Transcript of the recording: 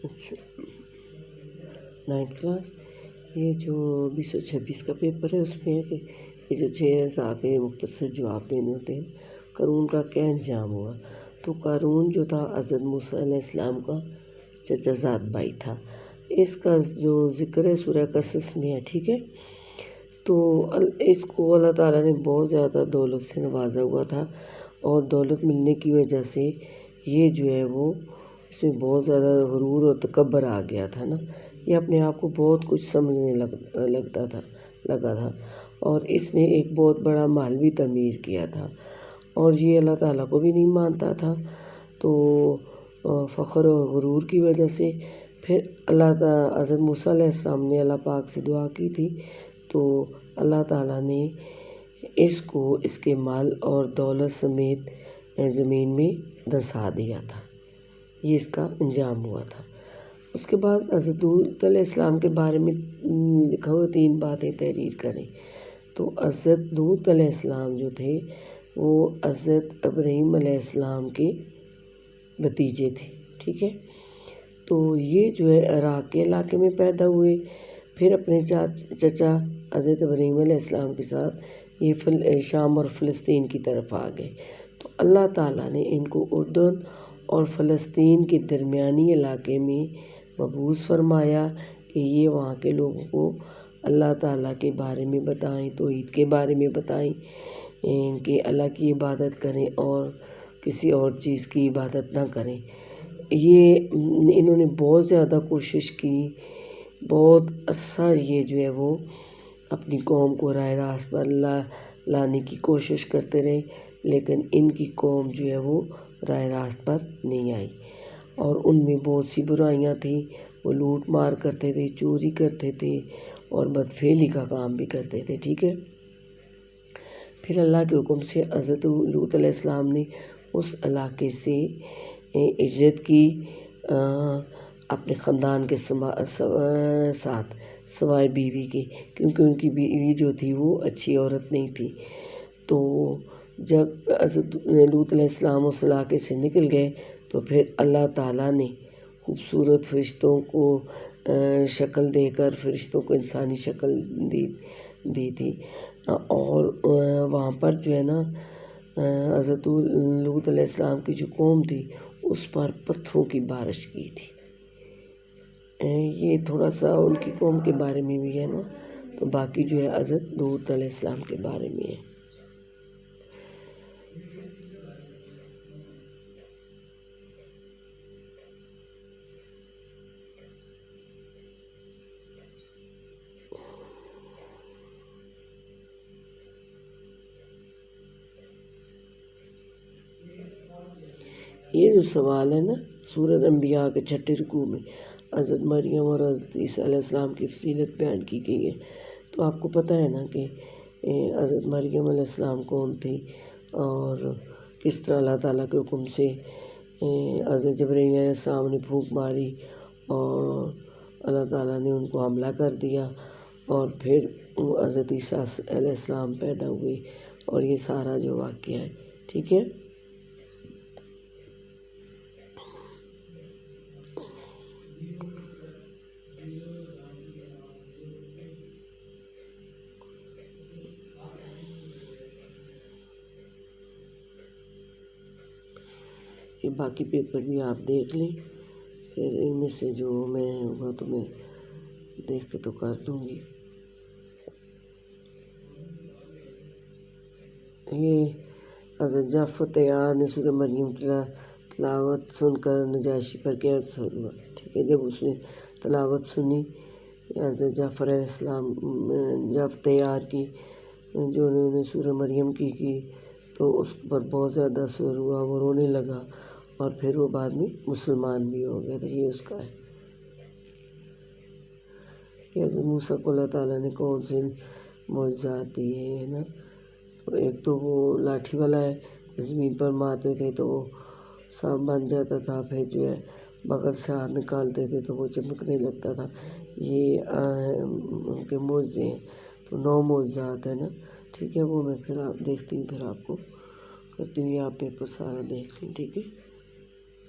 اچھا 9th class, یہ جو 226 کا پیپر ہے اس میں ہے کہ یہ جو 6 اعضاء کے مختصر جواب دینے ہوتے ہیں۔ قارون کا کیا انجام ہوا؟ تو قارون جو تھا حضرت موسیٰ علیہ السلام کا چچا زاد بھائی تھا۔ اس کا جو ذکر ہے سورہ قصص میں ہے، ٹھیک ہے۔ تو اس کو اللہ تعالیٰ نے بہت زیادہ دولت سے نوازا ہوا تھا، اور دولت ملنے کی وجہ سے یہ جو ہے وہ اس میں بہت زیادہ غرور اور تکبر آ گیا تھا نا۔ یہ اپنے آپ کو بہت کچھ سمجھنے لگا تھا، اور اس نے ایک بہت بڑا محل بھی تعمیر کیا تھا، اور یہ اللہ تعالیٰ کو بھی نہیں مانتا تھا۔ تو فخر اور غرور کی وجہ سے پھر حضرت موسیٰ علیہ السلام نے اللہ پاک سے دعا کی تھی، تو اللہ تعالیٰ نے اس کو اس کے مال اور دولت سمیت زمین میں دھنسا دیا تھا۔ یہ اس کا انجام ہوا تھا۔ اس کے بعد حضرت لوط علیہ السلام کے بارے میں لکھا ہوا 3 باتیں تحریر کریں۔ تو حضرت لوط علیہ السلام جو تھے وہ حضرت ابراہیم علیہ السلام کے بھتیجے تھے، ٹھیک ہے۔ تو یہ جو ہے عراق کے علاقے میں پیدا ہوئے، پھر اپنے چچا حضرت ابراہیم علیہ السلام کے ساتھ یہ شام اور فلسطین کی طرف آ گئے۔ تو اللہ تعالیٰ نے ان کو اردن اور فلسطین کے درمیانی علاقے میں مبعوث فرمایا کہ یہ وہاں کے لوگوں کو اللہ تعالیٰ کے بارے میں بتائیں، توحید کے بارے میں بتائیں، کہ اللہ کی عبادت کریں اور کسی اور چیز کی عبادت نہ کریں۔ انہوں نے بہت زیادہ کوشش کی، بہت عرصہ یہ جو ہے وہ اپنی قوم کو راہ راست پر لانے کی کوشش کرتے رہے، لیکن ان کی قوم جو ہے وہ راہ راست پر نہیں آئی، اور ان میں بہت سی برائیاں تھیں۔ وہ لوٹ مار کرتے تھے، چوری کرتے تھے، اور بدفعلی کا کام بھی کرتے تھے، ٹھیک ہے۔ پھر اللہ کے حکم سے حضرت لوط علیہ السلام نے اس علاقے سے ہجرت کی، اپنے خاندان کے ساتھ، سوائے بیوی کے، کیونکہ ان کی بیوی جو تھی وہ اچھی عورت نہیں تھی۔ تو جب حضرت لوط علیہ السلام اس علاقے سے نکل گئے تو پھر اللہ تعالیٰ نے خوبصورت فرشتوں کو شکل دے کر فرشتوں کو انسانی شکل دی تھی، اور وہاں پر جو ہے نا حضرت لوط علیہ السلام کی جو قوم تھی اس پر پتھروں کی بارش کی تھی۔ یہ تھوڑا سا ان کی قوم کے بارے میں بھی ہے نا، تو باقی جو ہے حضرت لوط علیہ السلام کے بارے میں ہے۔ یہ جو سوال ہے نا سورۃ انبیاء کے 6 رکوع میں حضرت مریم اور حضرت عیسیٰ علیہ السلام کی فضیلت بیان کی گئی ہے، تو آپ کو پتہ ہے نا کہ حضرت مریم علیہ السلام کون تھی، اور کس طرح اللہ تعالیٰ کے حکم سے حضرت جبرائیل علیہ السلام نے پھونک ماری اور اللہ تعالیٰ نے ان کو حاملہ کر دیا، اور پھر حضرت عیسیٰ علیہ السلام پیدا ہوئے، اور یہ سارا جو واقعہ ہے، ٹھیک ہے۔ یہ باقی پیپر بھی آپ دیکھ لیں، پھر ان میں سے جو میں ہوگا تو میں دیکھ کے تو کر دوں گی۔ یہ حضرت جعفر طیار نے سورہ مریم تلاوت سن کر نجاشی پر کیا اثر ہوا، ٹھیک ہے۔ جب اس نے تلاوت سنی حضرت جعفر علیہ السلام جعفر طیار کی، جو انہوں نے سورہ مریم کی تو اس پر بہت زیادہ اثر ہوا، وہ رونے لگا، اور پھر وہ بعد میں مسلمان بھی ہو گیا تھا۔ یہ اس کا ہے کہ حضرت موسیٰ کو اللہ تعالیٰ نے کون سے معجزات دیے ہیں نا۔ تو ایک تو وہ لاٹھی والا ہے، زمین پر مارتے تھے تو وہ سانپ بن جاتا تھا، پھر جو ہے بغل سے ہاتھ نکالتے تھے تو وہ چمکنے لگتا تھا۔ یہ ان کے معجزے ہیں، تو 9 معجزات ہیں نا، ٹھیک ہے۔ وہ میں پھر آپ دیکھتی ہوں، پھر آپ کو کرتی ہوں، آپ پیپر سارا دیکھ لیں، ٹھیک ہے۔